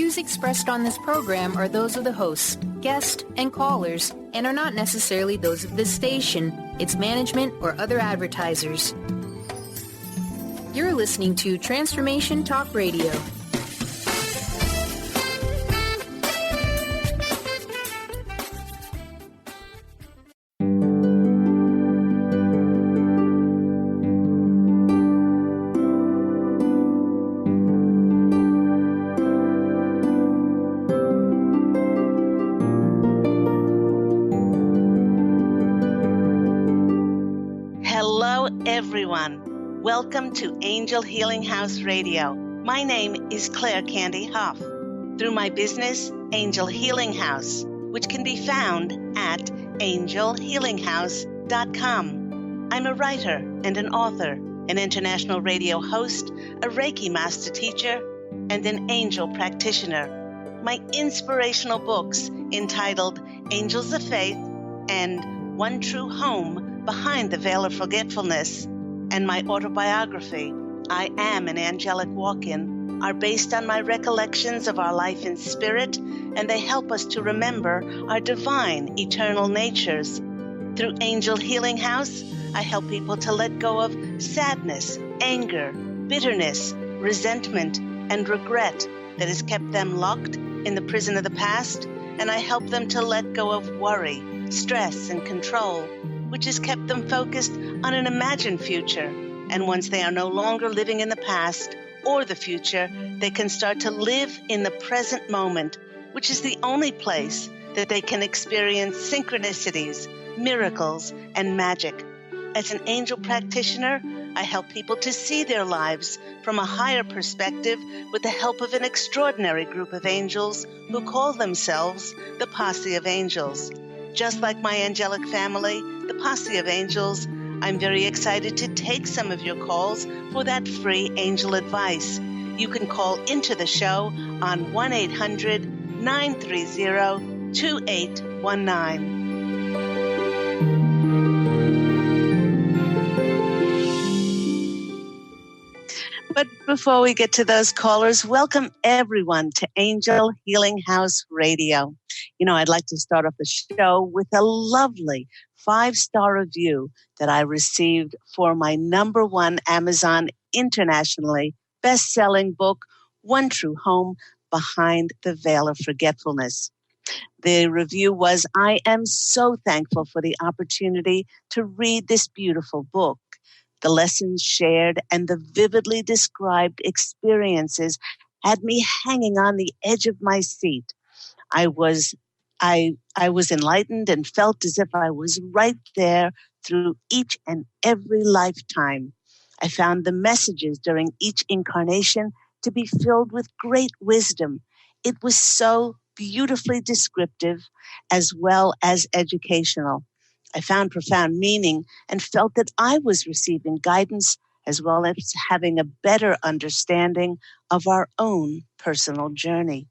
views expressed on this program are those of the host, guest, and callers, and are not necessarily those of this station, its management, or other advertisers. You're listening to Transformation Talk Radio. Everyone, welcome to Angel Healing House Radio. My name is Claire Candy Hough. Through my business, Angel Healing House, which can be found at angelhealinghouse.com. I'm a writer and an author, an international radio host, a Reiki master teacher, and an angel practitioner. My inspirational books entitled Angels of Faith and One True Home Behind the Veil of Forgetfulness, and my autobiography, I Am an Angelic Walk-In, are based on my recollections of our life in spirit, and they help us to remember our divine, eternal natures. Through Angel Healing House, I help people to let go of sadness, anger, bitterness, resentment, and regret that has kept them locked in the prison of the past, and I help them to let go of worry, stress, and control, which has kept them focused on an imagined future. And once they are no longer living in the past or the future, they can start to live in the present moment, which is the only place that they can experience synchronicities, miracles, and magic. As an angel practitioner, I help people to see their lives from a higher perspective with the help of an extraordinary group of angels who call themselves the Posse of Angels. Just like my angelic family, the Posse of Angels, I'm very excited to take some of your calls for that free angel advice. You can call into the show on 1-800-930-2819. But before we get to those callers, welcome everyone to Angel Healing House Radio. You know, I'd like to start off the show with a lovely 5-star review that I received for my #1 Amazon internationally best-selling book, One True Home Behind the Veil of Forgetfulness. The review was, I am so thankful for the opportunity to read this beautiful book. The lessons shared and the vividly described experiences had me hanging on the edge of my seat. I was enlightened and felt as if I was right there through each and every lifetime. I found the messages during each incarnation to be filled with great wisdom. It was so beautifully descriptive as well as educational. I found profound meaning and felt that I was receiving guidance as well as having a better understanding of our own personal journey.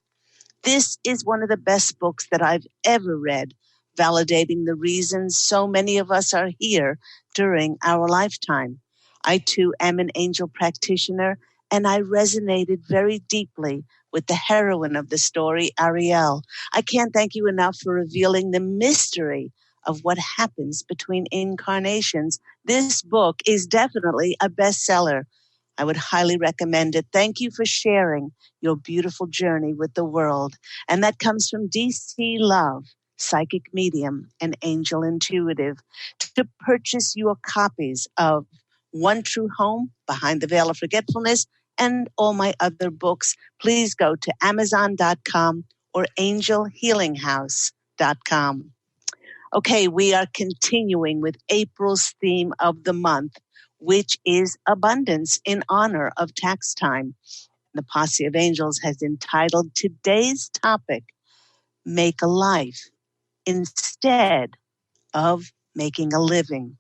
This is one of the best books that I've ever read, validating the reasons so many of us are here during our lifetime. I too am an angel practitioner, and I resonated very deeply with the heroine of the story, Ariel. I can't thank you enough for revealing the mystery of what happens between incarnations. This book is definitely a bestseller. I would highly recommend it. Thank you for sharing your beautiful journey with the world. And that comes from DC Love, psychic medium and angel intuitive. To purchase your copies of One True Home Behind the Veil of Forgetfulness and all my other books, please go to Amazon.com or angelhealinghouse.com. Okay, we are continuing with April's theme of the month, which is abundance in honor of tax time. The Posse of Angels has entitled today's topic, Make a Life Instead of Making a Living.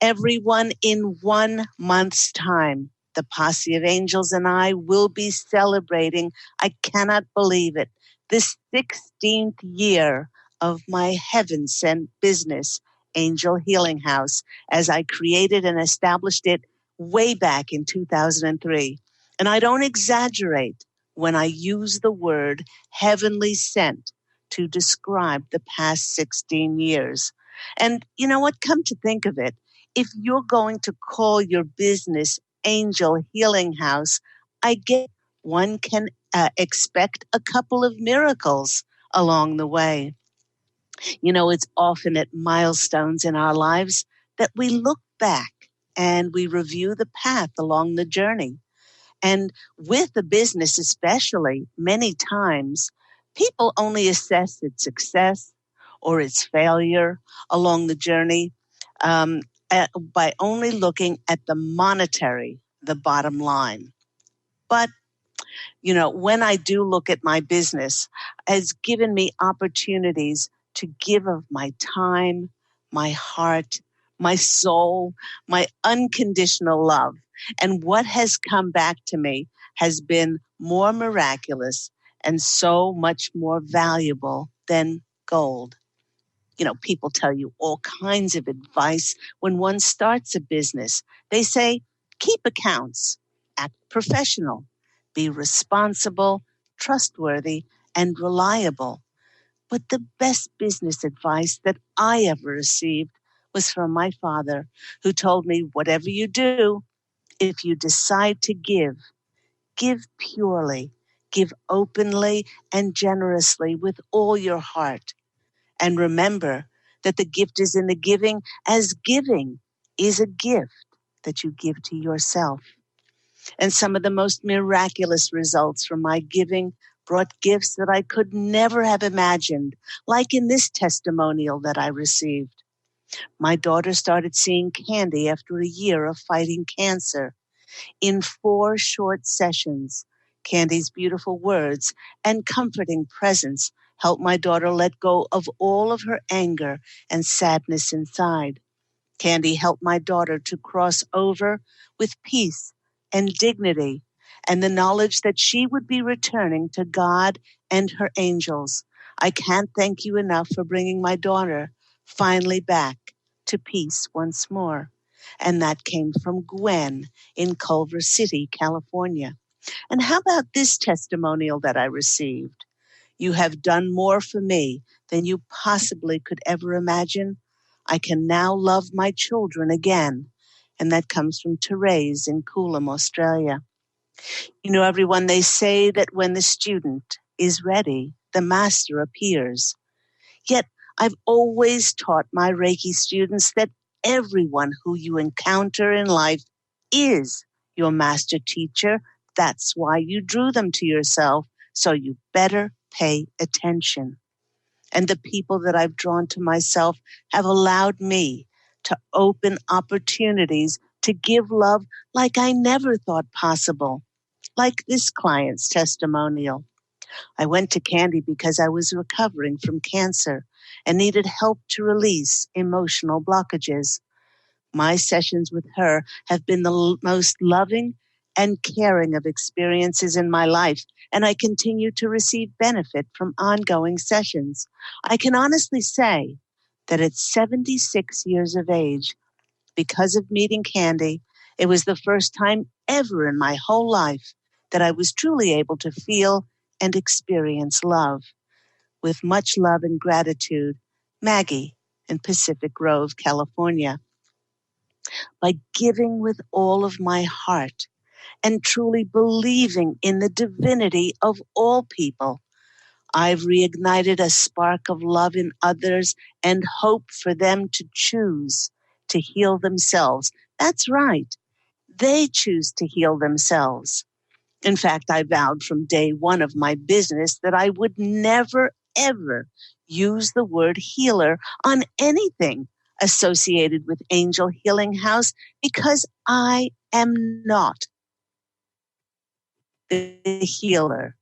Everyone, in 1 month's time, the Posse of Angels and I will be celebrating, I cannot believe it, the 16th year of my heaven-sent business, Angel Healing House, as I created and established it way back in 2003. And I don't exaggerate when I use the word heavenly sent to describe the past 16 years. And you know what? Come to think of it, if you're going to call your business Angel Healing House, I get one can expect a couple of miracles along the way. You know, it's often at milestones in our lives that we look back and we review the path along the journey. And with the business, especially, many times people only assess its success or its failure along the journey by only looking at the monetary, the bottom line. But you know, when I do look at my business, has given me opportunities to give of my time, my heart, my soul, my unconditional love. And what has come back to me has been more miraculous and so much more valuable than gold. You know, people tell you all kinds of advice when one starts a business. They say, keep accounts, act professional, be responsible, trustworthy, and reliable. But the best business advice that I ever received was from my father, who told me, whatever you do, if you decide to give purely, give openly and generously with all your heart. And remember that the gift is in the giving, as giving is a gift that you give to yourself. And some of the most miraculous results from my giving brought gifts that I could never have imagined, like in this testimonial that I received. My daughter started seeing Candy after a year of fighting cancer. In 4 short sessions, Candy's beautiful words and comforting presence helped my daughter let go of all of her anger and sadness inside. Candy helped my daughter to cross over with peace and dignity and the knowledge that she would be returning to God and her angels. I can't thank you enough for bringing my daughter finally back to peace once more. And that came from Gwen in Culver City, California. And how about this testimonial that I received? You have done more for me than you possibly could ever imagine. I can now love my children again. And that comes from Therese in Coolum, Australia. You know, everyone, they say that when the student is ready, the master appears. Yet I've always taught my Reiki students that everyone who you encounter in life is your master teacher. That's why you drew them to yourself. So you better pay attention. And the people that I've drawn to myself have allowed me to open opportunities to give love like I never thought possible, like this client's testimonial. I went to Candy because I was recovering from cancer and needed help to release emotional blockages. My sessions with her have been the most loving and caring of experiences in my life, and I continue to receive benefit from ongoing sessions. I can honestly say that at 76 years of age, because of meeting Candy, it was the first time ever in my whole life that I was truly able to feel and experience love. With much love and gratitude, Maggie in Pacific Grove, California. By giving with all of my heart and truly believing in the divinity of all people, I've reignited a spark of love in others and hope for them to choose to heal themselves. That's right. They choose to heal themselves. In fact, I vowed from day one of my business that I would never, ever use the word healer on anything associated with Angel Healing House because I am not the healer.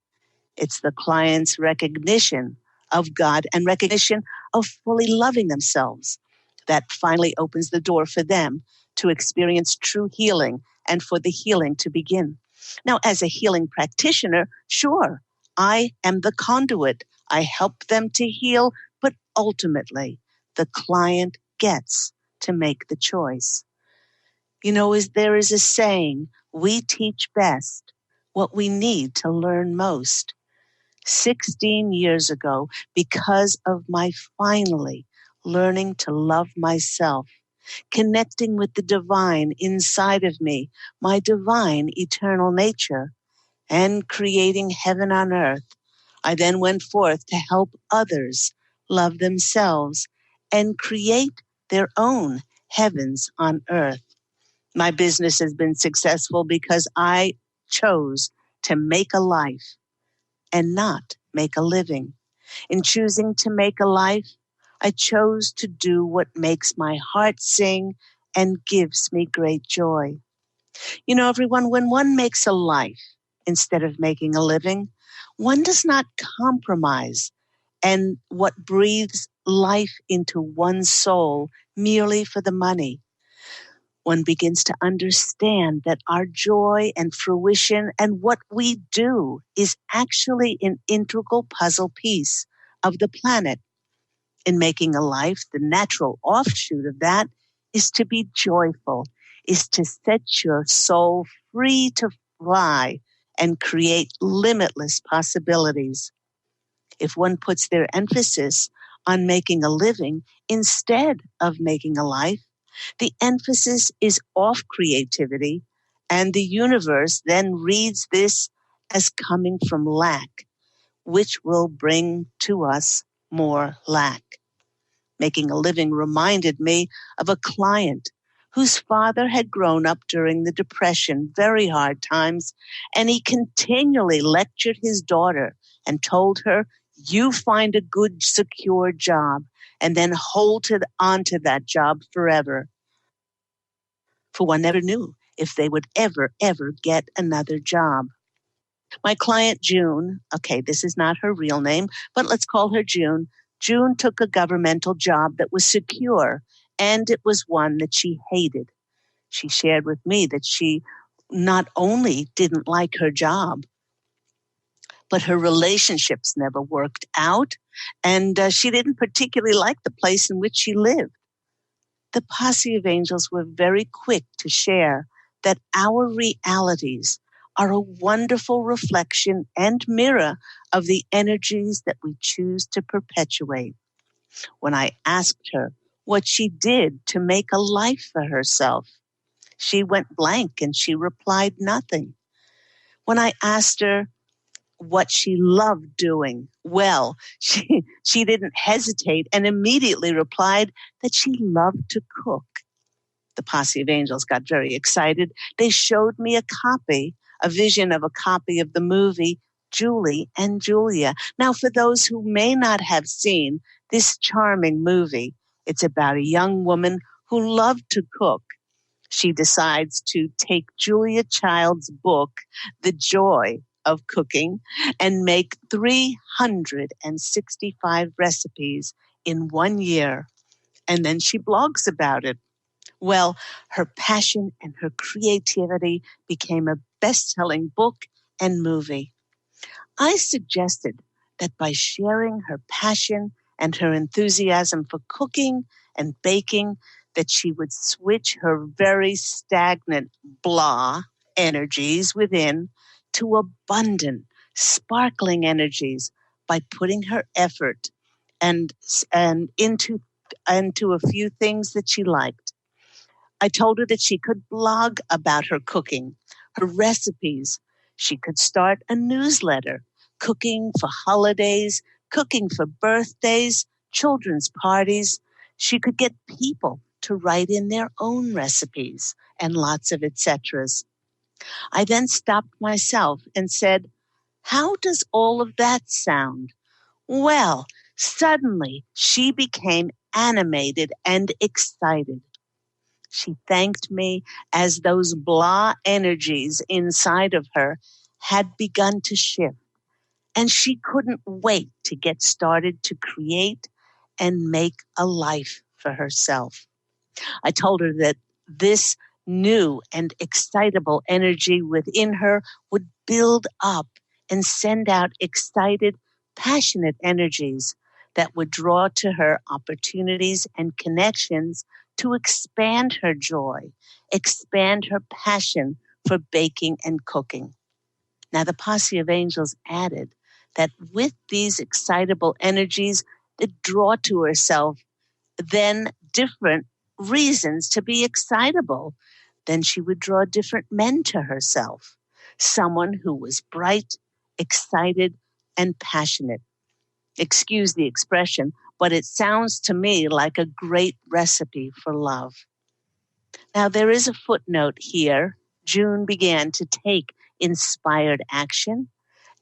It's the client's recognition of God and recognition of fully loving themselves that finally opens the door for them to experience true healing and for the healing to begin. Now, as a healing practitioner, sure, I am the conduit. I help them to heal, but ultimately, the client gets to make the choice. You know, there is a saying, we teach best what we need to learn most. 16 years ago, because of my finally learning to love myself, connecting with the divine inside of me, my divine eternal nature, and creating heaven on earth, I then went forth to help others love themselves and create their own heavens on earth. My business has been successful because I chose to make a life and not make a living. In choosing to make a life, I chose to do what makes my heart sing and gives me great joy. You know, everyone, when one makes a life instead of making a living, one does not compromise and what breathes life into one's soul merely for the money. One begins to understand that our joy and fruition and what we do is actually an integral puzzle piece of the planet. In making a life, the natural offshoot of that is to be joyful, is to set your soul free to fly and create limitless possibilities. If one puts their emphasis on making a living instead of making a life, the emphasis is off creativity, and the universe then reads this as coming from lack, which will bring to us more lack. Making a living reminded me of a client whose father had grown up during the Depression, very hard times, and he continually lectured his daughter and told her, "You find a good, secure job and then hold on to that job forever." For one never knew if they would ever get another job. My client June, okay, this is not her real name, but let's call her June. June took a governmental job that was secure, and it was one that she hated. She shared with me that she not only didn't like her job, but her relationships never worked out, and she didn't particularly like the place in which she lived. The Posse of Angels were very quick to share that our realities are a wonderful reflection and mirror of the energies that we choose to perpetuate. When I asked her what she did to make a life for herself, she went blank and she replied nothing. When I asked her what she loved doing, well, she didn't hesitate and immediately replied that she loved to cook. The Posse of Angels got very excited. They showed me a vision of a copy of the movie Julie and Julia. Now, for those who may not have seen this charming movie, it's about a young woman who loved to cook. She decides to take Julia Child's book, The Joy of Cooking, and make 365 recipes in 1 year. And then she blogs about it. Well, her passion and her creativity became a best-selling book and movie. I suggested that by sharing her passion and her enthusiasm for cooking and baking, that she would switch her very stagnant blah energies within to abundant, sparkling energies by putting her effort and into a few things that she liked. I told her that she could blog about her cooking, her recipes. She could start a newsletter, cooking for holidays, cooking for birthdays, children's parties. She could get people to write in their own recipes and lots of etceteras. I then stopped myself and said, "How does all of that sound?" Well, suddenly she became animated and excited. She thanked me as those blah energies inside of her had begun to shift, and she couldn't wait to get started to create and make a life for herself. I told her that this new and excitable energy within her would build up and send out excited, passionate energies that would draw to her opportunities and connections to expand her joy, expand her passion for baking and cooking. Now, the Posse of Angels added that with these excitable energies that draw to herself then different reasons to be excitable, then she would draw different men to herself. Someone who was bright, excited, and passionate. Excuse the expression, but it sounds to me like a great recipe for love. Now, there is a footnote here. June began to take inspired action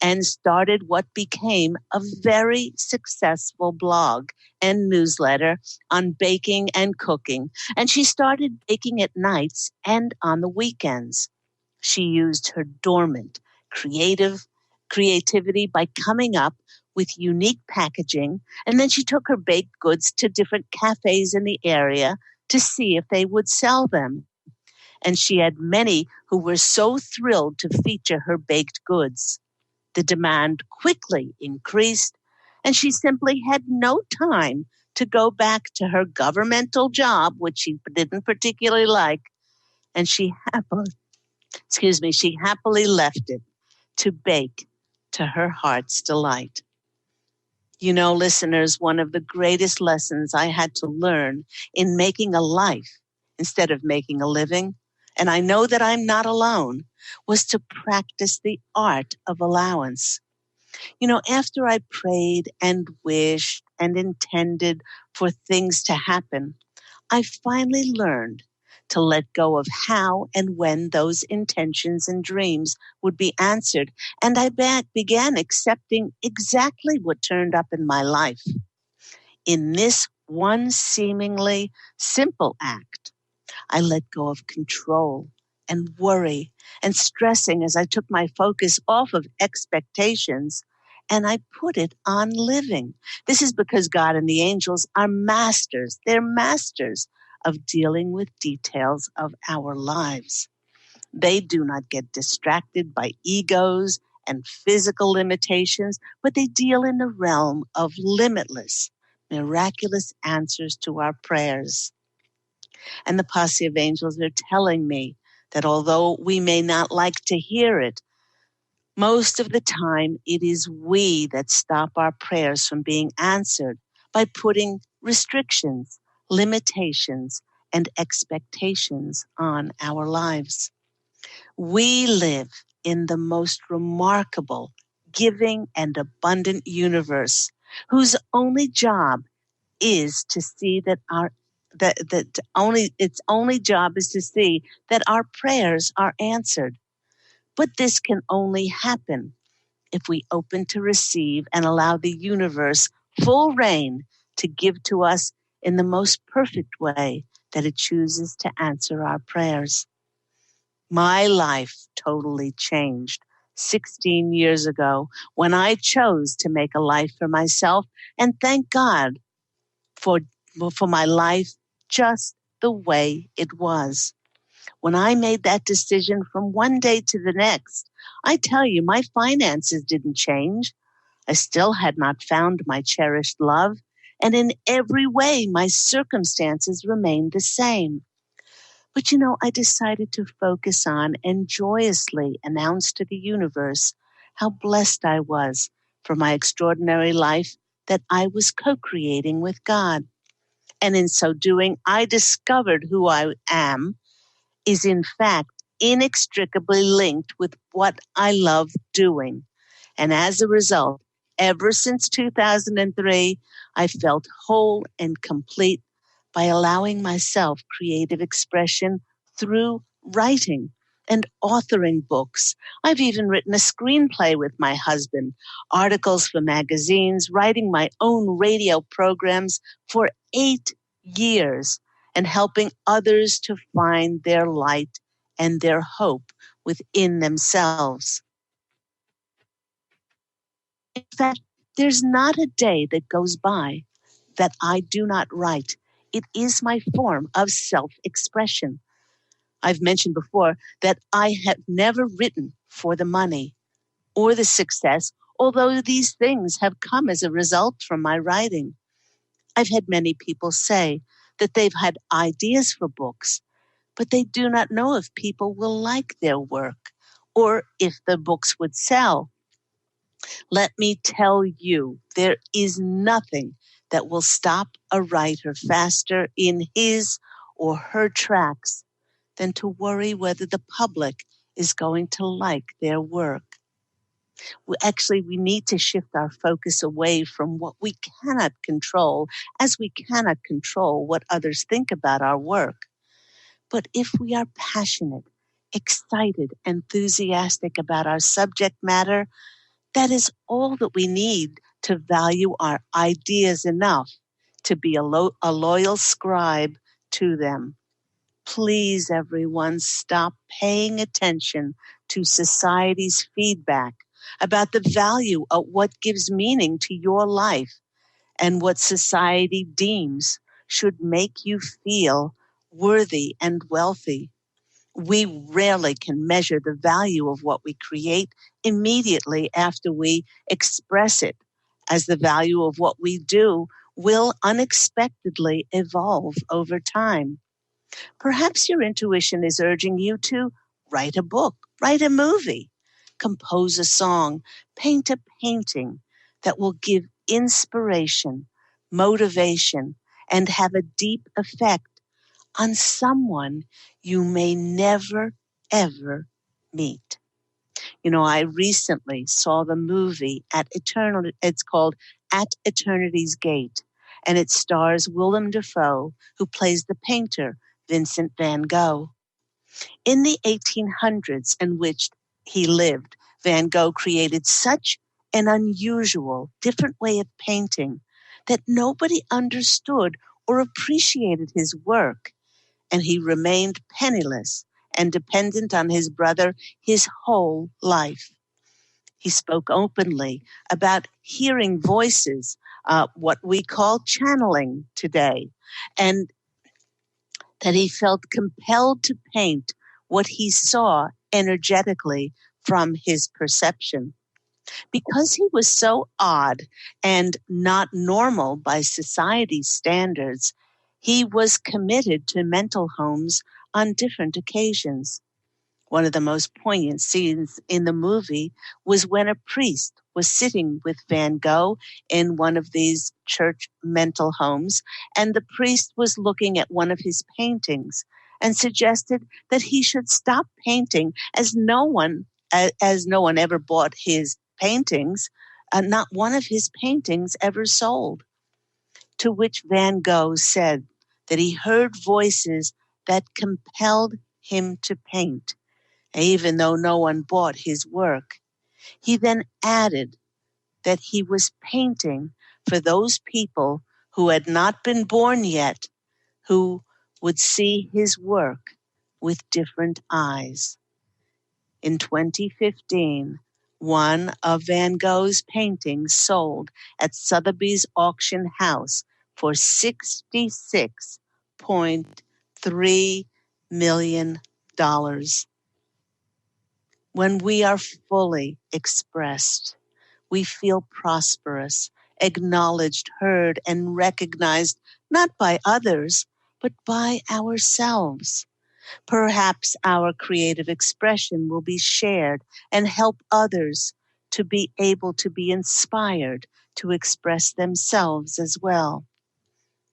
and started what became a very successful blog and newsletter on baking and cooking. And she started baking at nights and on the weekends. She used her dormant creativity by coming up with unique packaging, and then she took her baked goods to different cafes in the area to see if they would sell them. And she had many who were so thrilled to feature her baked goods. The demand quickly increased, and she simply had no time to go back to her governmental job, which she didn't particularly like, and she happily left it to bake to her heart's delight. You know, listeners, one of the greatest lessons I had to learn in making a life instead of making a living, and I know that I'm not alone, was to practice the art of allowance. You know, after I prayed and wished and intended for things to happen, I finally learned to let go of how and when those intentions and dreams would be answered. And I began accepting exactly what turned up in my life. In this one seemingly simple act, I let go of control and worry and stressing as I took my focus off of expectations and I put it on living. This is because God and the angels are masters. They're masters of dealing with details of our lives. They do not get distracted by egos and physical limitations, but they deal in the realm of limitless, miraculous answers to our prayers. And the Posse of Angels are telling me that although we may not like to hear it, most of the time it is we that stop our prayers from being answered by putting restrictions, limitations, and expectations on our lives. We live in the most remarkable, giving, and abundant universe whose only job is to see that its only job is to see that our prayers are answered. But this can only happen if we open to receive and allow the universe full reign to give to us in the most perfect way that it chooses to answer our prayers. My life totally changed 16 years ago when I chose to make a life for myself, and thank God for my life just the way it was. When I made that decision from one day to the next, I tell you, my finances didn't change. I still had not found my cherished love, and in every way, my circumstances remained the same. But you know, I decided to focus on and joyously announce to the universe how blessed I was for my extraordinary life that I was co-creating with God. And in so doing, I discovered who I am is in fact inextricably linked with what I love doing. And as a result, ever since 2003, I felt whole and complete by allowing myself creative expression through writing and authoring books. I've even written a screenplay with my husband, articles for magazines, writing my own radio programs for 8 years, and helping others to find their light and their hope within themselves. In fact, there's not a day that goes by that I do not write. It is my form of self-expression. I've mentioned before that I have never written for the money or the success, although these things have come as a result from my writing. I've had many people say that they've had ideas for books, but they do not know if people will like their work or if the books would sell. Let me tell you, there is nothing that will stop a writer faster in his or her tracks than to worry whether the public is going to like their work. We need to shift our focus away from what we cannot control, as we cannot control what others think about our work. But if we are passionate, excited, enthusiastic about our subject matter, that is all that we need to value our ideas enough to be a loyal scribe to them. Please, everyone, stop paying attention to society's feedback about the value of what gives meaning to your life and what society deems should make you feel worthy and wealthy. We rarely can measure the value of what we create immediately after we express it, as the value of what we do will unexpectedly evolve over time. Perhaps your intuition is urging you to write a book, write a movie, compose a song, paint a painting that will give inspiration, motivation, and have a deep effect on someone you may never, ever meet. I recently saw the movie it's called At Eternity's Gate, and it stars Willem Dafoe, who plays the painter Vincent van Gogh. In the 1800s in which he lived, Van Gogh created such an unusual, different way of painting that nobody understood or appreciated his work, and he remained penniless and dependent on his brother his whole life. He spoke openly about hearing voices, what we call channeling today, and that he felt compelled to paint what he saw energetically from his perception. Because he was so odd and not normal by society's standards, he was committed to mental homes on different occasions. One of the most poignant scenes in the movie was when a priest was sitting with Van Gogh in one of these church mental homes, and the priest was looking at one of his paintings and suggested that he should stop painting as no one ever bought his paintings. Not one of his paintings ever sold. To which Van Gogh said that he heard voices that compelled him to paint, even though no one bought his work. He then added that he was painting for those people who had not been born yet, who would see his work with different eyes. In 2015, one of Van Gogh's paintings sold at Sotheby's auction house for $66.3 million. When we are fully expressed, we feel prosperous, acknowledged, heard, and recognized not by others, but by ourselves. Perhaps our creative expression will be shared and help others to be able to be inspired to express themselves as well.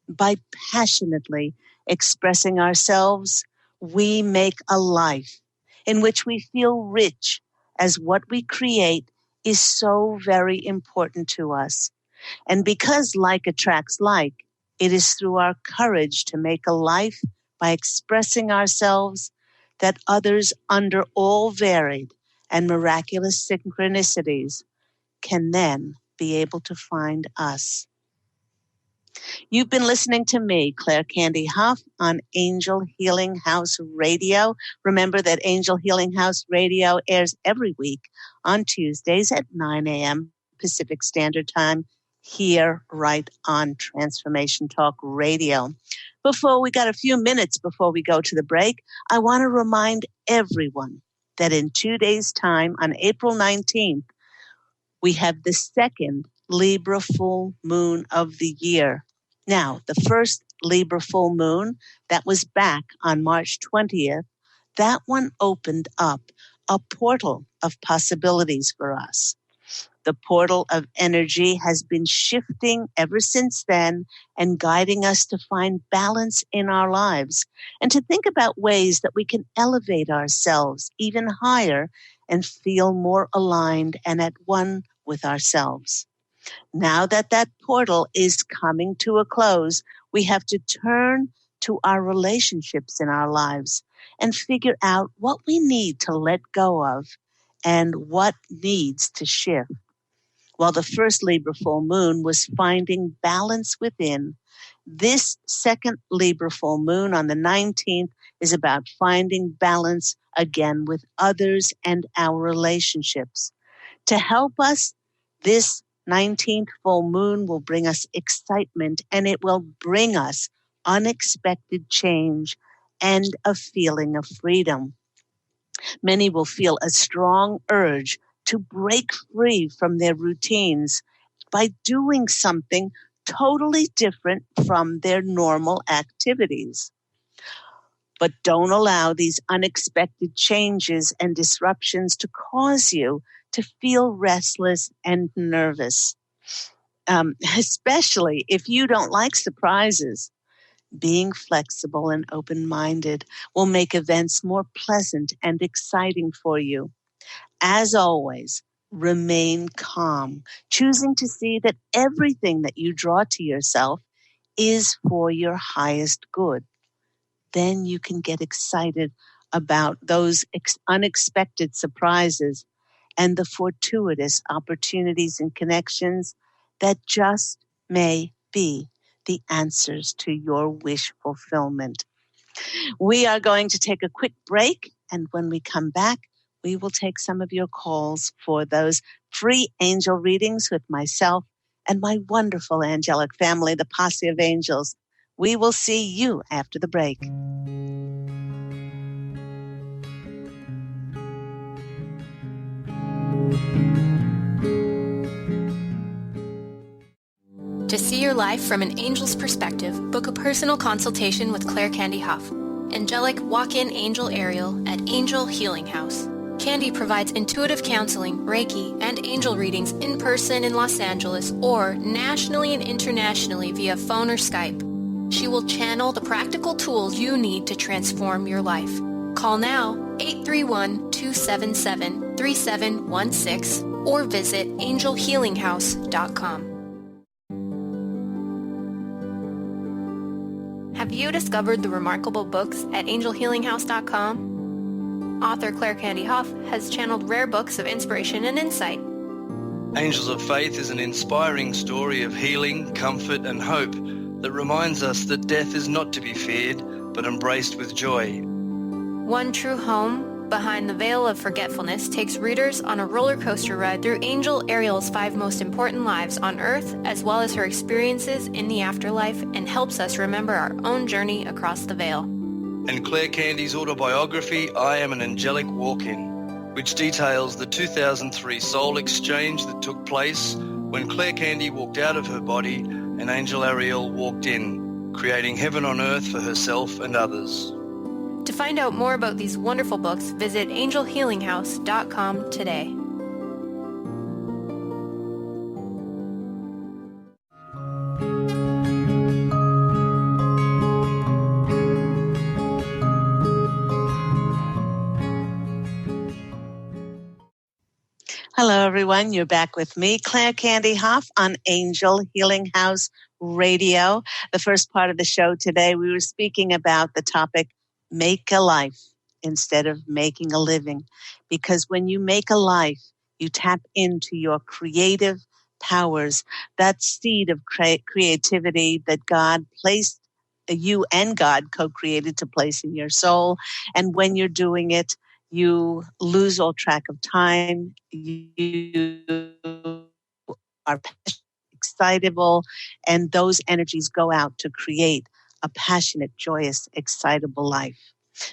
By passionately expressing ourselves, we make a life in which we feel rich, as what we create is so very important to us. And because like attracts like, it is through our courage to make a life by expressing ourselves that others, under all varied and miraculous synchronicities, can then be able to find us. You've been listening to me, Claire Candy Hough, on Angel Healing House Radio. Remember that Angel Healing House Radio airs every week on Tuesdays at 9 a.m. Pacific Standard Time, here right on Transformation Talk Radio. We got a few minutes before we go to the break, I want to remind everyone that in 2 days' time, on April 19th, we have the second Libra full moon of the year. Now, the first Libra full moon that was back on March 20th, that one opened up a portal of possibilities for us. The portal of energy has been shifting ever since then and guiding us to find balance in our lives and to think about ways that we can elevate ourselves even higher and feel more aligned and at one with ourselves. Now that that portal is coming to a close, we have to turn to our relationships in our lives and figure out what we need to let go of and what needs to shift. While the first Libra full moon was finding balance within, this second Libra full moon on the 19th is about finding balance again with others and our relationships. To help us, this 19th full moon will bring us excitement, and it will bring us unexpected change and a feeling of freedom. Many will feel a strong urge to break free from their routines by doing something totally different from their normal activities. But don't allow these unexpected changes and disruptions to cause you to feel restless and nervous, especially if you don't like surprises. Being flexible and open-minded will make events more pleasant and exciting for you. As always, remain calm, choosing to see that everything that you draw to yourself is for your highest good. Then you can get excited about those unexpected surprises and the fortuitous opportunities and connections that just may be the answers to your wish fulfillment. We are going to take a quick break, and when we come back, we will take some of your calls for those free angel readings with myself and my wonderful angelic family, the Posse of Angels. We will see you after the break. To see your life from an angel's perspective, book a personal consultation with Claire Candy Hough, angelic walk-in angel Ariel at Angel Healing House. Candy provides intuitive counseling, Reiki, and angel readings in person in Los Angeles or nationally and internationally via phone or Skype. She will channel the practical tools you need to transform your life. Call now 831-277-3716 or visit angelhealinghouse.com. Have you discovered the remarkable books at angelhealinghouse.com? Author Claire Candy Hough has channeled rare books of inspiration and insight. Angels of Faith is an inspiring story of healing, comfort, and hope that reminds us that death is not to be feared, but embraced with joy. One True Home, Behind the Veil of Forgetfulness, takes readers on a roller coaster ride through Angel Ariel's 5 most important lives on Earth, as well as her experiences in the afterlife, and helps us remember our own journey across the veil. And Claire Candy's autobiography, I Am an Angelic Walk-In, which details the 2003 soul exchange that took place when Claire Candy walked out of her body and Angel Ariel walked in, creating heaven on earth for herself and others. To find out more about these wonderful books, visit angelhealinghouse.com today. Hello, everyone. You're back with me, Claire Candy Hough, on Angel Healing House Radio. The first part of the show today, we were speaking about the topic, make a life instead of making a living. Because when you make a life, you tap into your creative powers, that seed of creativity that God placed, you and God co-created to place in your soul. And when you're doing it, you lose all track of time. You are excitable, and those energies go out to create a passionate, joyous, excitable life.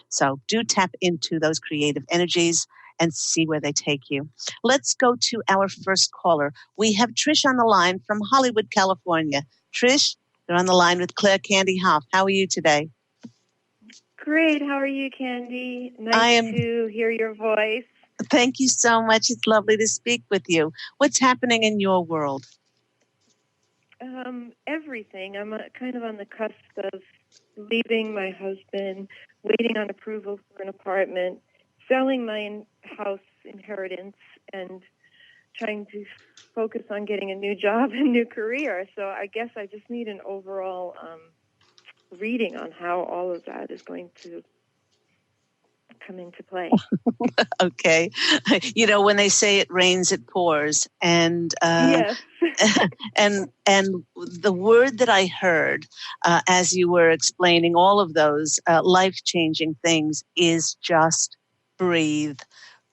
So do tap into those creative energies and see where they take you. Let's go to our first caller. We have Trish on the line from Hollywood, California. Trish, you're on the line with Claire Candy Hough. How are you today? Great. How are you, Candy? Nice to hear your voice. Thank you so much. It's lovely to speak with you. What's happening in your world? Everything. I'm kind of on the cusp of leaving my husband, waiting on approval for an apartment, selling my house inheritance, and trying to focus on getting a new job and new career. So I guess I just need an overall reading on how all of that is going to come into play. Okay. When they say it rains, it pours. And yes. and the word that I heard as you were explaining all of those life-changing things is just breathe.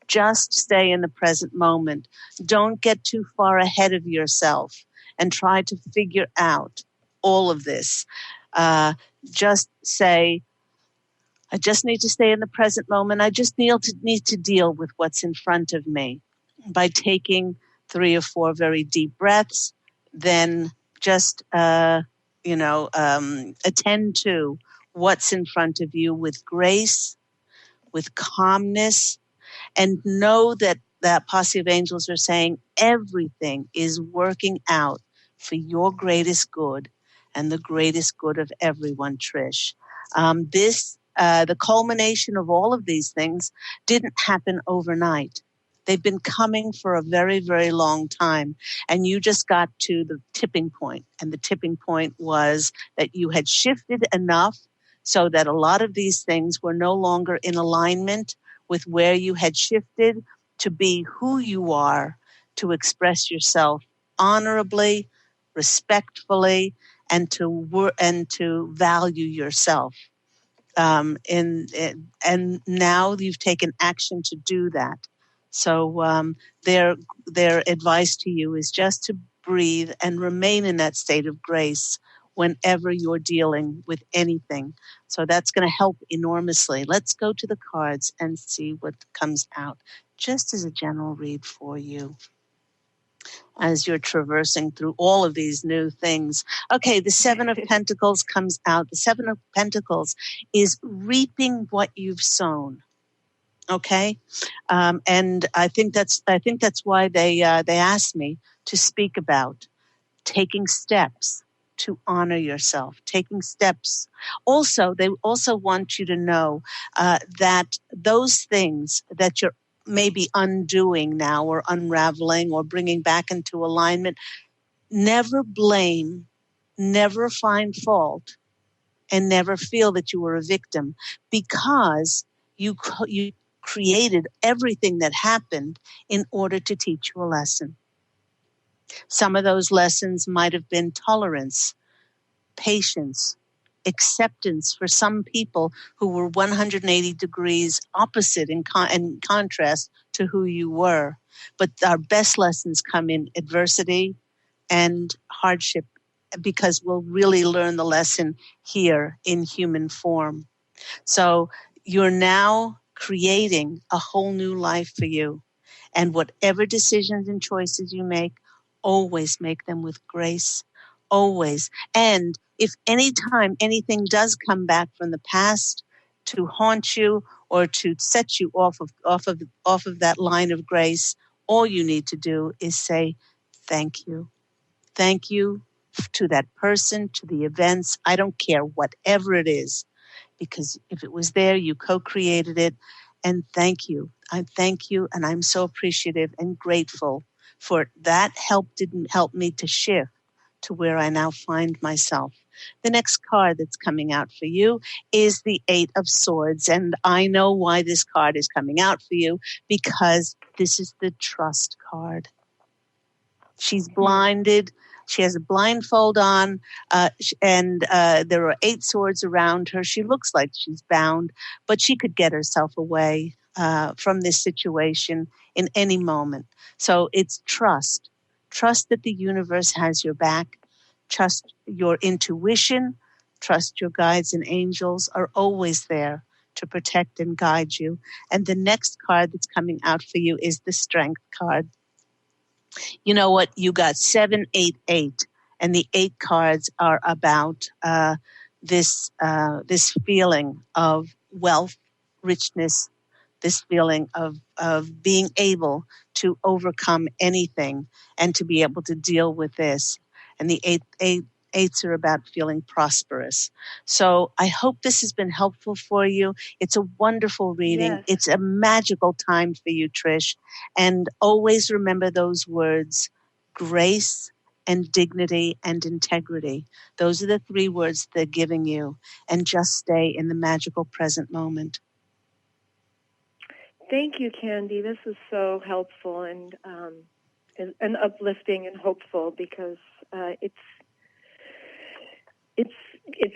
Just stay in the present moment. Don't get too far ahead of yourself and try to figure out all of this. Just say, I just need to stay in the present moment. I just need to deal with what's in front of me by taking 3 or 4 very deep breaths. Then just, attend to what's in front of you with grace, with calmness, and know that Posse of Angels are saying everything is working out for your greatest good and the greatest good of everyone, Trish. The culmination of all of these things didn't happen overnight. They've been coming for a very, very long time. And you just got to the tipping point. And the tipping point was that you had shifted enough so that a lot of these things were no longer in alignment with where you had shifted to be who you are, to express yourself honorably, respectfully, and to value yourself. And now you've taken action to do that. So their advice to you is just to breathe and remain in that state of grace whenever you're dealing with anything. So that's going to help enormously. Let's go to the cards and see what comes out, just as a general read for you as you're traversing through all of these new things. Okay, the 7 of Pentacles comes out. The 7 of Pentacles is reaping what you've sown. Okay, and I think that's why they asked me to speak about taking steps to honor yourself, taking steps. Also, they also want you to know that those things that you're maybe undoing now or unraveling or bringing back into alignment, never blame, never find fault, and never feel that you were a victim, because you created everything that happened in order to teach you a lesson. Some of those lessons might have been tolerance, patience, acceptance for some people who were 180 degrees opposite in contrast to who you were. But our best lessons come in adversity and hardship, because we'll really learn the lesson here in human form. So you're now creating a whole new life for you. And whatever decisions and choices you make, always make them with grace, always. And if any time anything does come back from the past to haunt you or to set you off of that line of grace, all you need to do is say, thank you. Thank you to that person, to the events. I don't care, whatever it is, because if it was there, you co-created it. And thank you. I thank you, and I'm so appreciative and grateful for that. Didn't help me to shift to where I now find myself. The next card that's coming out for you is the 8 of Swords. And I know why this card is coming out for you, because this is the trust card. She's blinded. She has a blindfold on, and there are 8 swords around her. She looks like she's bound, but she could get herself away from this situation in any moment. So it's trust. Trust that the universe has your back. Trust your intuition. Trust your guides and angels are always there to protect and guide you. And the next card that's coming out for you is the Strength card. You know what? You got 7, 8, 8, and the 8 cards are about this feeling of wealth, richness, this feeling of being able to overcome anything and to be able to deal with this. And the eights are about feeling prosperous. So I hope this has been helpful for you. It's a wonderful reading. Yes. It's a magical time for you, Trish. And always remember those words, grace and dignity and integrity. Those are the 3 words they're giving you. And just stay in the magical present moment. Thank you, Candy. This is so helpful and uplifting and hopeful because it's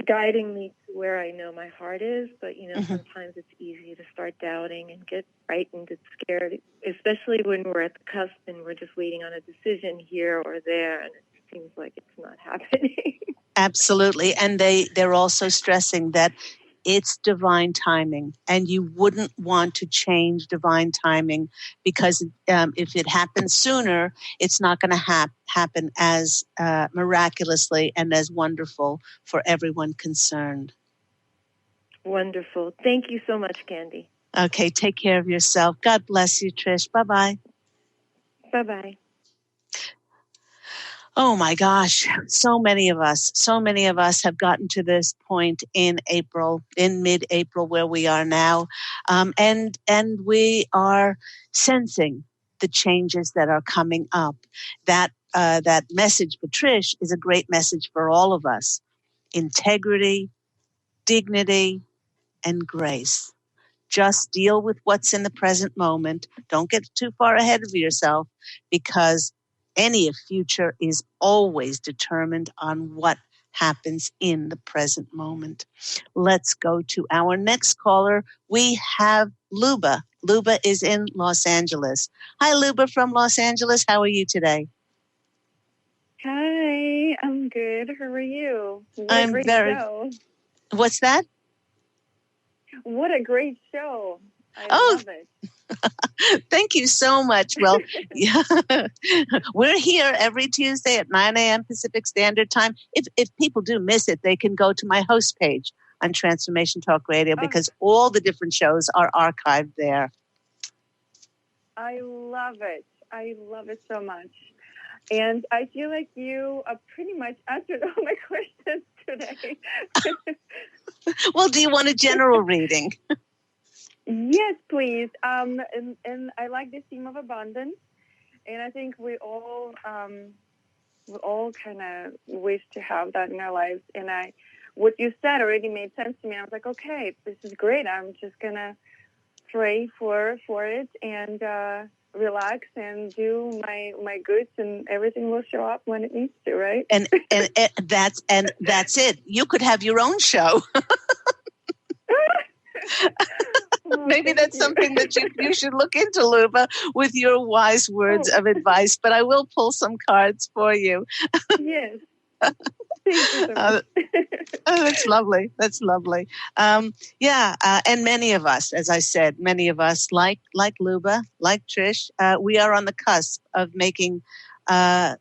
guiding me to where I know my heart is. But sometimes it's easy to start doubting and get frightened and scared, especially when we're at the cusp and we're just waiting on a decision here or there, and it seems like it's not happening. Absolutely. And they're also stressing that it's divine timing, and you wouldn't want to change divine timing because if it happens sooner, it's not going to happen as miraculously and as wonderful for everyone concerned. Wonderful. Thank you so much, Candy. Okay, take care of yourself. God bless you, Trish. Bye-bye. Bye-bye. Oh my gosh, so many of us have gotten to this point in mid-April where we are now. And we are sensing the changes that are coming up. That message for Trish is a great message for all of us. Integrity, dignity, and grace. Just deal with what's in the present moment. Don't get too far ahead of yourself because any future is always determined on what happens in the present moment. Let's go to our next caller. We have Luba. Luba is in Los Angeles. Hi, Luba from Los Angeles. How are you today? Hi, I'm good. How are you? I'm great very. show. What's that? What a great show. I love it. Thank you so much. Well, yeah, we're here every Tuesday at 9 a.m. Pacific Standard Time. If people do miss it, they can go to my host page on Transformation Talk Radio because all the different shows are archived there. I love it. I love it so much. And I feel like you pretty much answered all my questions today. Well, do you want a general reading? Yes, please. And I like the theme of abundance, and I think we all kind of wish to have that in our lives. And what you said already made sense to me. I was like, okay, this is great. I'm just gonna pray for it and relax and do my goods, and everything will show up when it needs to, right? And that's it. You could have your own show. Maybe that's something that you should look into, Luba, with your wise words of advice. But I will pull some cards for you. Yes. Thank you so much. That's lovely. That's lovely. And many of us, as I said, like Luba, like Trish, we are on the cusp of making of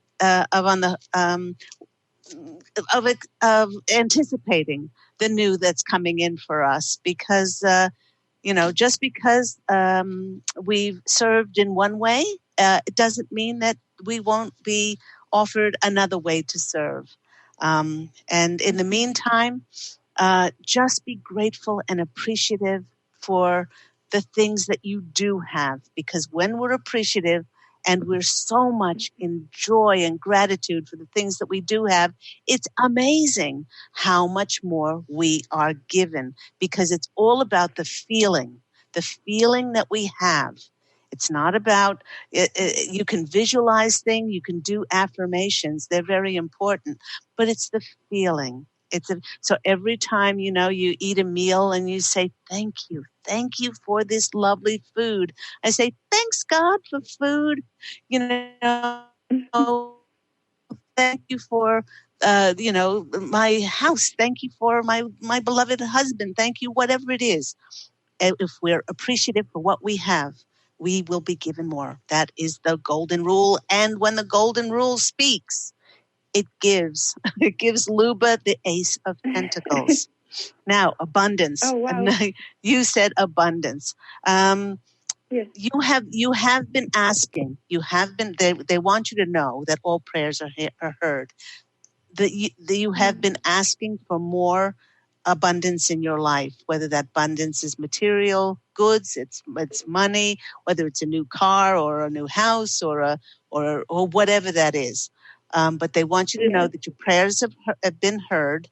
anticipating the new that's coming in for us because. Just because we've served in one way, it doesn't mean that we won't be offered another way to serve. And in the meantime, just be grateful and appreciative for the things that you do have, because when we're appreciative and we're so much in joy and gratitude for the things that we do have, it's amazing how much more we are given, because it's all about the feeling that we have. It's not about, you can visualize things, you can do affirmations, they're very important, but it's the feeling. So every time, you eat a meal and you say, thank you for this lovely food. I say, thanks God for food. Thank you for, my house. Thank you for my beloved husband. Thank you, whatever it is. If we're appreciative for what we have, we will be given more. That is the golden rule. And when the golden rule speaks, it gives Luba the Ace of Pentacles. Now, abundance. Oh, wow. You said abundance. Yes. You have been asking. They want you to know that all prayers are heard. That you have been asking for more abundance in your life, whether that abundance is material goods, it's money, whether it's a new car or a new house or whatever that is. But they want you to know that your prayers have been heard,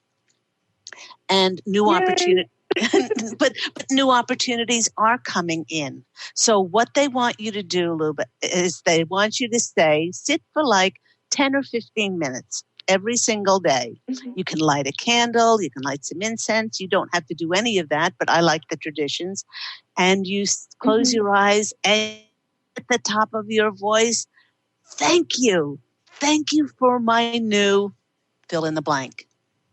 and new opportunity. but new opportunities are coming in. So what they want you to do, Luba, is they want you to sit for like 10 or 15 minutes every single day. Mm-hmm. You can light a candle, you can light some incense. You don't have to do any of that, but I like the traditions. And you close your eyes and at the top of your voice, thank you. Thank you for my new fill in the blank.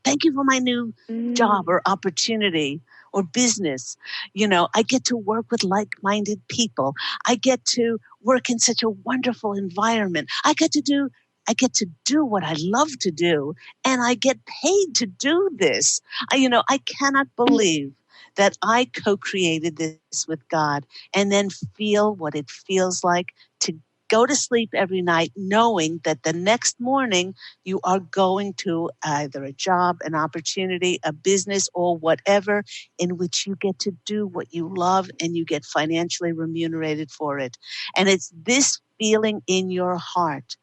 Thank you for my new job or opportunity or business. I get to work with like-minded people. I get to work in such a wonderful environment. I get to do what I love to do, and I get paid to do this. I cannot believe that I co-created this with God and then feel what it feels like to go to sleep every night knowing that the next morning you are going to either a job, an opportunity, a business, or whatever in which you get to do what you love and you get financially remunerated for it. And it's this feeling in your heart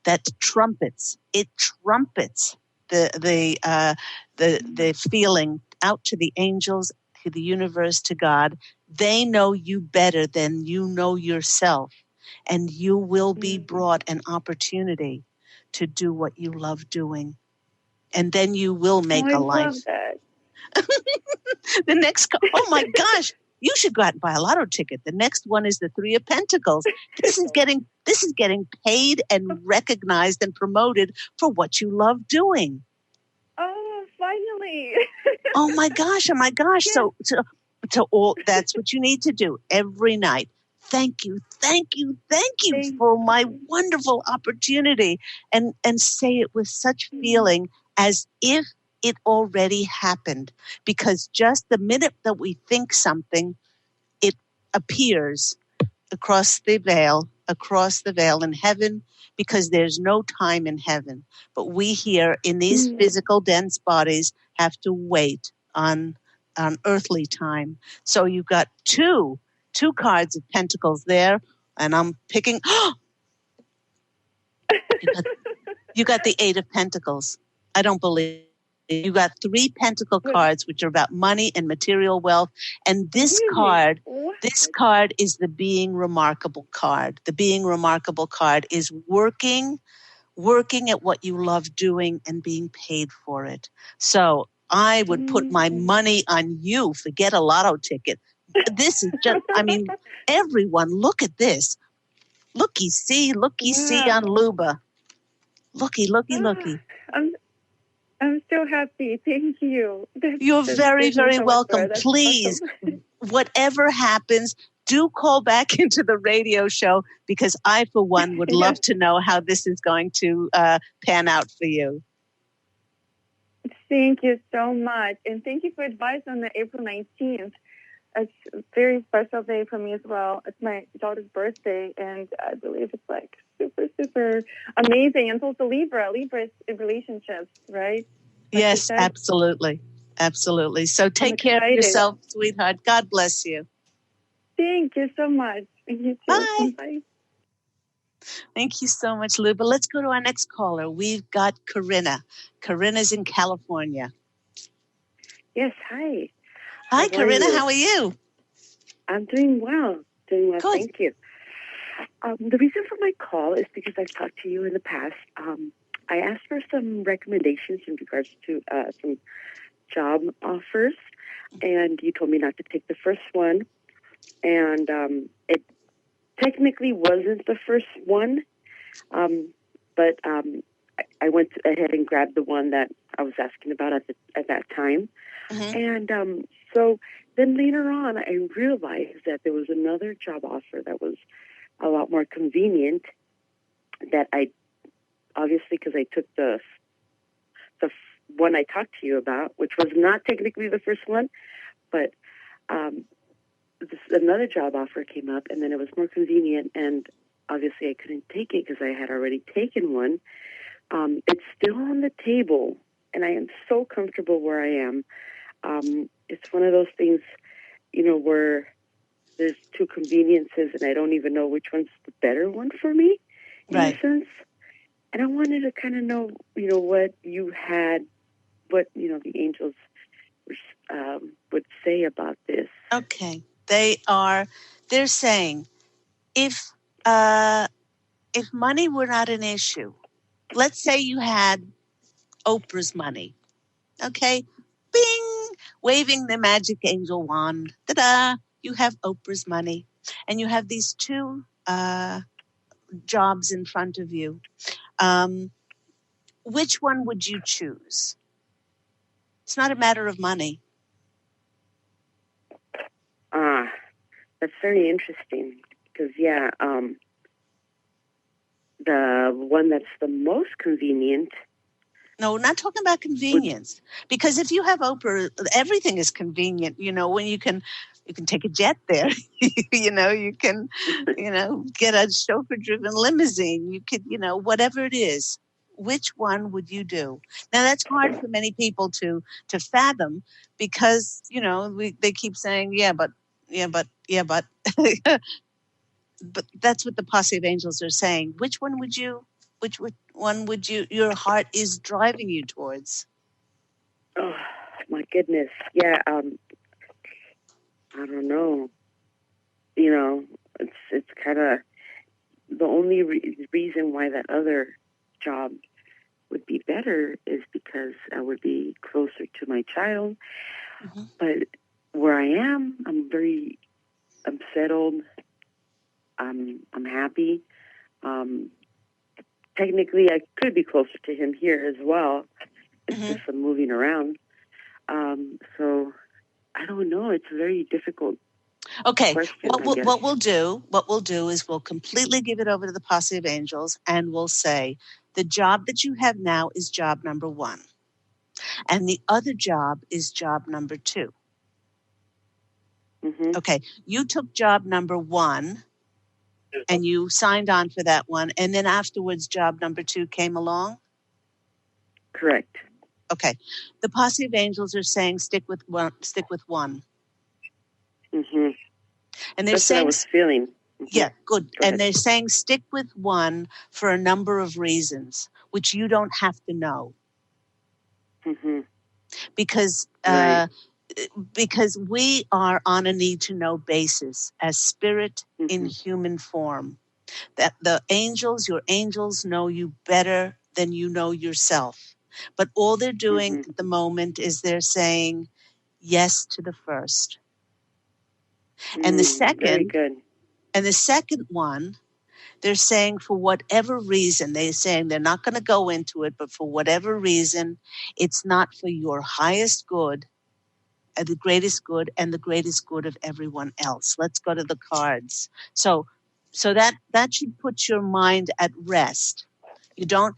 that trumpets the feeling out to the angels, to the universe, to God. They know you better than you know yourself. And you will be brought an opportunity to do what you love doing. And then you will make a life. I love that. The next, oh my gosh, you should go out and buy a lotto ticket. The next one is the Three of Pentacles. This is getting paid and recognized and promoted for what you love doing. Oh, finally. Oh my gosh. Yes. So all that's what you need to do every night. Thank you for my wonderful opportunity, and say it with such feeling as if it already happened, because just the minute that we think something, it appears across the veil in heaven, because there's no time in heaven. But we here in these physical dense bodies have to wait on earthly time. So you've got two cards of pentacles there, and I'm picking. You got the Eight of Pentacles. I don't believe it. You got three pentacle cards, which are about money and material wealth. And this card is the Being Remarkable card. The Being Remarkable card is working at what you love doing and being paid for it. So I would put my money on you. Forget a lotto ticket. This is just, everyone, look at this. Looky see on Luba. Looky. I'm so happy. Thank you. You're very, very welcome. That's Please, awesome. Whatever happens, do call back into the radio show, because I, for one, would love to know how this is going to pan out for you. Thank you so much. And thank you for advice on the April 19th. It's a very special day for me as well. It's my daughter's birthday, and I believe it's like super, super amazing. And it's also Libra. Libra is in relationships, right? Like yes, absolutely. Absolutely. So take care of yourself, sweetheart. God bless you. Thank you so much. You too. Bye. Bye. Thank you so much, Luba. Let's go to our next caller. We've got Corinna. Corinna's in California. Yes, hi. Hi, Corinna. How are you? I'm doing well. Good. Thank you. The reason for my call is because I've talked to you in the past. I asked for some recommendations in regards to some job offers, and you told me not to take the first one. And it technically wasn't the first one, but I went ahead and grabbed the one that I was asking about at that time. Mm-hmm. And so then later on, I realized that there was another job offer that was a lot more convenient, that I, obviously, because I took the one I talked to you about, which was not technically the first one, but another job offer came up, and then it was more convenient, and obviously I couldn't take it because I had already taken one. It's still on the table, and I am so comfortable where I am. It's one of those things, where there's two conveniences, and I don't even know which one's the better one for me, in a sense. And I wanted to kind of know, what you had, what, the angels would say about this. Okay. They're saying, if money were not an issue, let's say you had Oprah's money, okay? Bing! Waving the magic angel wand. Ta-da! You have Oprah's money. And you have these two jobs in front of you. Which one would you choose? It's not a matter of money. That's very interesting because, the one that's the most convenient. No, we're not talking about convenience. Because if you have Oprah, everything is convenient. When you can take a jet there. You can, get a chauffeur-driven limousine. You could, whatever it is. Which one would you do? Now, that's hard for many people to fathom because, they keep saying, but. But that's what the Posse of Angels are saying. Which one would your heart is driving you towards? Oh, my goodness. Yeah, I don't know. It's kind of the only reason why that other job would be better is because I would be closer to my child. Mm-hmm. But where I am, I'm settled. I'm happy. Technically, I could be closer to him here as well. It's just some moving around. So I don't know. It's very difficult. Okay. Question, what we'll do is we'll completely give it over to the Posse of Angels, and we'll say the job that you have now is job number 1, and the other job is job number 2. Mm-hmm. Okay. You took job number 1. And you signed on for that one, and then afterwards, job number 2 came along? Correct. Okay. The Posse of Angels are saying stick with one. Mm-hmm. And they're That's saying, what I was feeling. Mm-hmm. Yeah, good. And they're saying stick with one for a number of reasons, which you don't have to know. Mm-hmm. Because we are on a need-to-know basis as spirit in human form. That your angels know you better than you know yourself. But all they're doing at the moment is they're saying yes to the first. And the second, very good. And the second one, they're saying for whatever reason, they're saying they're not going to go into it, but for whatever reason, it's not for your highest good, the greatest good, and the greatest good of everyone else. Let's go to the cards. So that should put your mind at rest. You don't,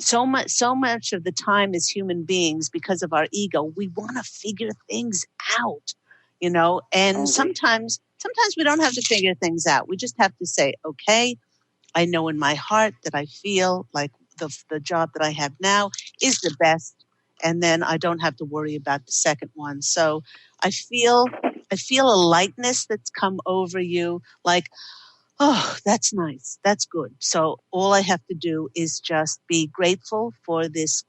so much of the time as human beings, because of our ego, we want to figure things out, and sometimes we don't have to figure things out. We just have to say, okay, I know in my heart that I feel like the job that I have now is the best. And then I don't have to worry about the second one. So I feel a lightness that's come over you, like, oh, that's nice. That's good. So all I have to do is just be grateful for this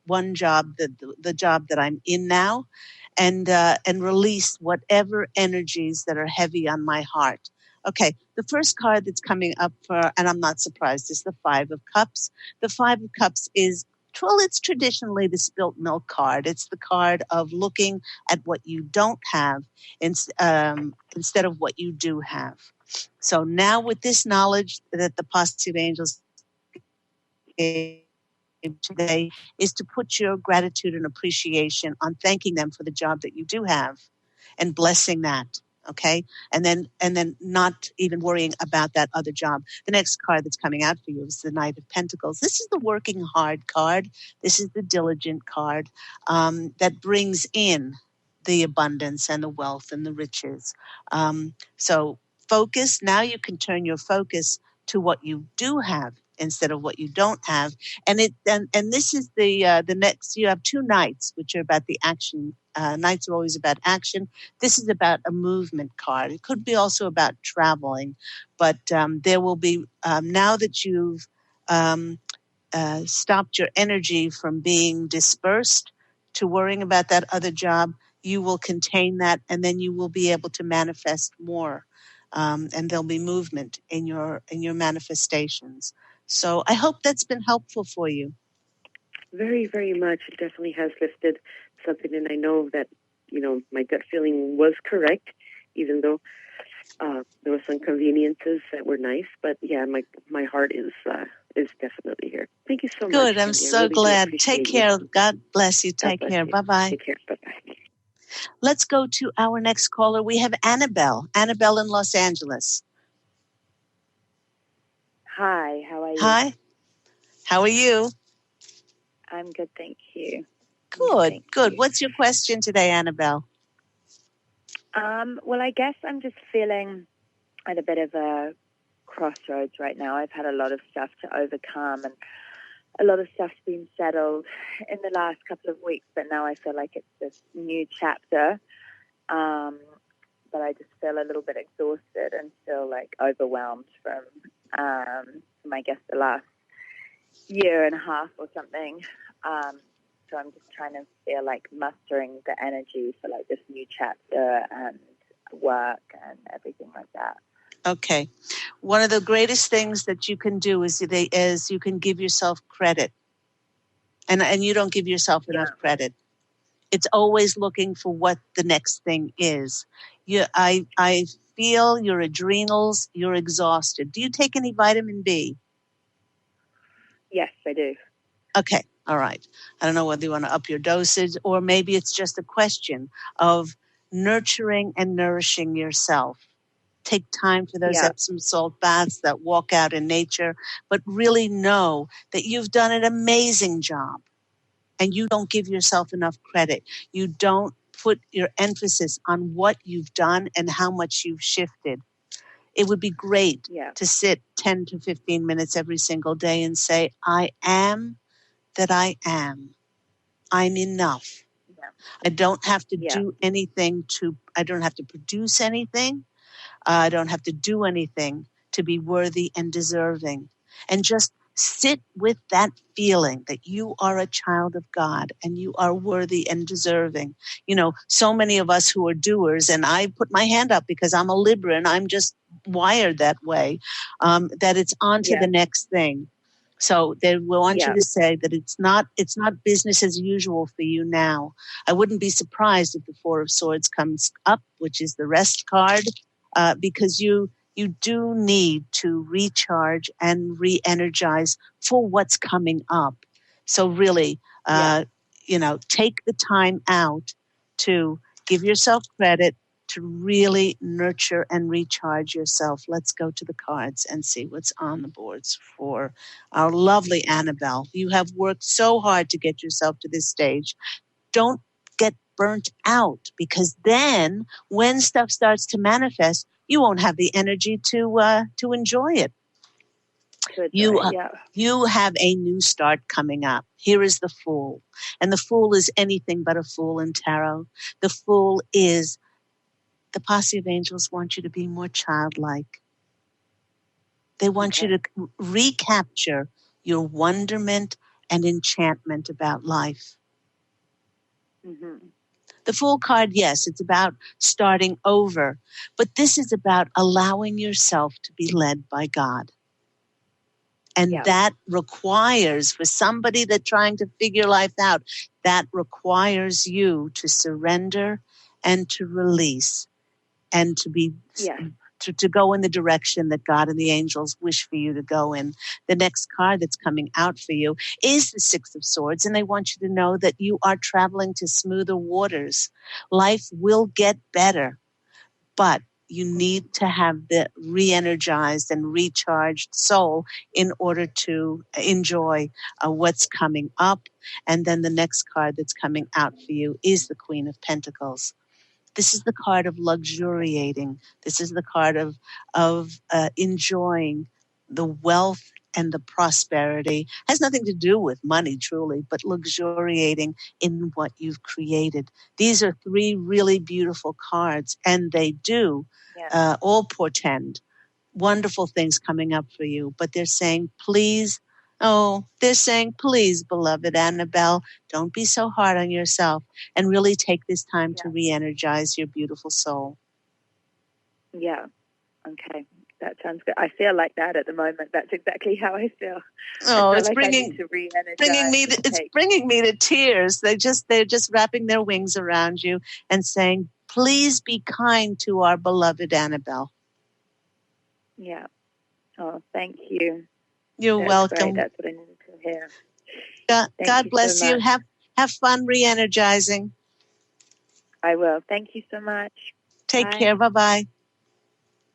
one job, the job that I'm in now, and release whatever energies that are heavy on my heart. Okay, the first card that's coming up and I'm not surprised, is the 5 of Cups. The 5 of Cups is, well, it's traditionally the spilt milk card. It's the card of looking at what you don't have instead of what you do have. So now with this knowledge that the Posse of Angels gave today is to put your gratitude and appreciation on thanking them for the job that you do have and blessing that. Okay. And then not even worrying about that other job. The next card that's coming out for you is the Knight of Pentacles. This is the working hard card. This is the diligent card that brings in the abundance and the wealth and the riches. So focus. Now you can turn your focus to what you do have instead of what you don't have. And this is the next. You have two knights, which are about the action. Knights are always about action. This is about a movement card. It could be also about traveling, but there will be now that you've stopped your energy from being dispersed to worrying about that other job. You will contain that, and then you will be able to manifest more, and there'll be movement in your manifestations. So I hope that's been helpful for you. Very, very much. It definitely has lifted something, and I know that, my gut feeling was correct, even though there were some conveniences that were nice. But yeah, my heart is definitely here. Thank you so much. Good. I'm Candy. so really glad. Take care. God bless you. Take care. Bye-bye. Take care. Bye-bye. Let's go to our next caller. We have Annabelle. Annabelle in Los Angeles. Hi, how are you? Hi. How are you? I'm good, thank you. Good. What's your question today, Annabelle? Well, I guess I'm just feeling at a bit of a crossroads right now. I've had a lot of stuff to overcome, and a lot of stuff's been settled in the last couple of weeks, but now I feel like it's this new chapter. But I just feel a little bit exhausted and still overwhelmed from I guess the last year and a half or something. So I'm just trying to feel like mustering the energy for this new chapter and work and everything like that. Okay. One of the greatest things that you can do is you can give yourself credit. And you don't give yourself enough credit. It's always looking for what the next thing is. I feel your adrenals, you're exhausted. Do you take any vitamin B? Yes, I do. Okay. All right. I don't know whether you want to up your dosage, or maybe it's just a question of nurturing and nourishing yourself. Take time for those Epsom salt baths, that walk out in nature, but really know that you've done an amazing job, and you don't give yourself enough credit. You don't put your emphasis on what you've done and how much you've shifted. It would be great to sit 10 to 15 minutes every single day and say, I am that I am. I'm enough. Yeah. I don't have to do anything I don't have to produce anything. I don't have to do anything to be worthy and deserving. And just sit with that feeling that you are a child of God and you are worthy and deserving. So many of us who are doers, and I put my hand up because I'm a Libra and I'm just wired that way, that it's on to the next thing. So they want you to say that it's not business as usual for you now. I wouldn't be surprised if the Four of Swords comes up, which is the rest card, because you do need to recharge and re-energize for what's coming up. So really, take the time out to give yourself credit, to really nurture and recharge yourself. Let's go to the cards and see what's on the boards for our lovely Annabelle. You have worked so hard to get yourself to this stage. Don't get burnt out, because then when stuff starts to manifest, you won't have the energy to enjoy it. You have a new start coming up. Here is the Fool. And the Fool is anything but a fool in tarot. The Fool is the Posse of Angels want you to be more childlike. They want you to recapture your wonderment and enchantment about life. Mm-hmm. The Fool card, yes, it's about starting over. But this is about allowing yourself to be led by God. And that requires, for somebody that's trying to figure life out, that requires you to surrender and to release and to be to go in the direction that God and the angels wish for you to go in. The next card that's coming out for you is the Six of Swords, and they want you to know that you are traveling to smoother waters. Life will get better. but you need to have the re-energized and recharged soul in order to enjoy what's coming up. And then the next card that's coming out for you is the Queen of Pentacles. This is the card of luxuriating. This is the card of enjoying the wealth and the prosperity. Has nothing to do with money, truly, but luxuriating in what you've created. These are three really beautiful cards, and they do all portend wonderful things coming up for you. But they're saying, please, please, beloved Annabelle, don't be so hard on yourself and really take this time to re-energize your beautiful soul. Yeah. Okay. That sounds good. I feel like that at the moment. That's exactly how I feel. Oh, I feel it's like bringing I need to re-energize. it's bringing me to tears. They're just wrapping their wings around you and saying, please be kind to our beloved Annabelle. Yeah. Oh, thank you. You're welcome. Great. That's what I needed to hear. God bless you. Have fun re-energizing. I will. Thank you so much. Take care. Bye-bye.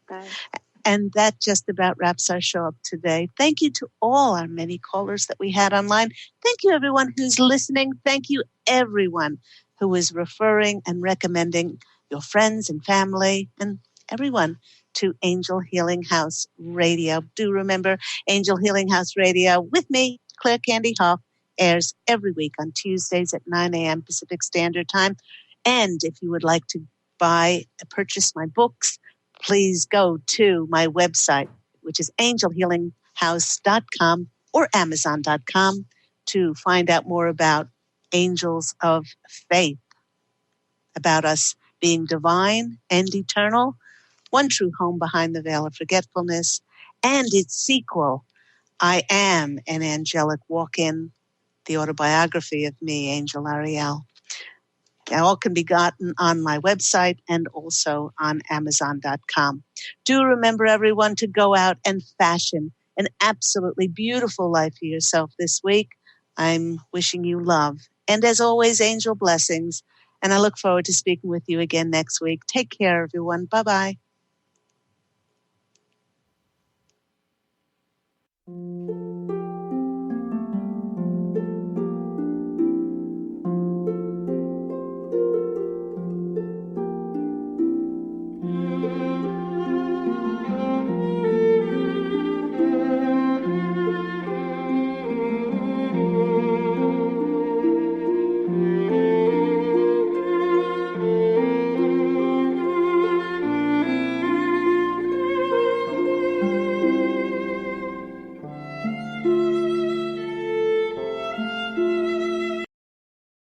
Bye. And that just about wraps our show up today. Thank you to all our many callers that we had online. Thank you, everyone who's listening. Thank you, everyone who is referring and recommending your friends and family and everyone to Angel Healing House Radio. Do remember, Angel Healing House Radio with me, Claire Candy Hough, airs every week on Tuesdays at 9 a.m. Pacific Standard Time. And if you would like to purchase my books, please go to my website, which is angelhealinghouse.com or amazon.com to find out more about Angels of Faith, about us being divine and eternal, one true home behind the veil of forgetfulness, and its sequel, I Am an Angelic Walk-In, the autobiography of me, Angel Ariel. All can be gotten on my website and also on Amazon.com. Do remember, everyone, to go out and fashion an absolutely beautiful life for yourself this week. I'm wishing you love. And as always, angel blessings. And I look forward to speaking with you again next week. Take care, everyone. Bye-bye.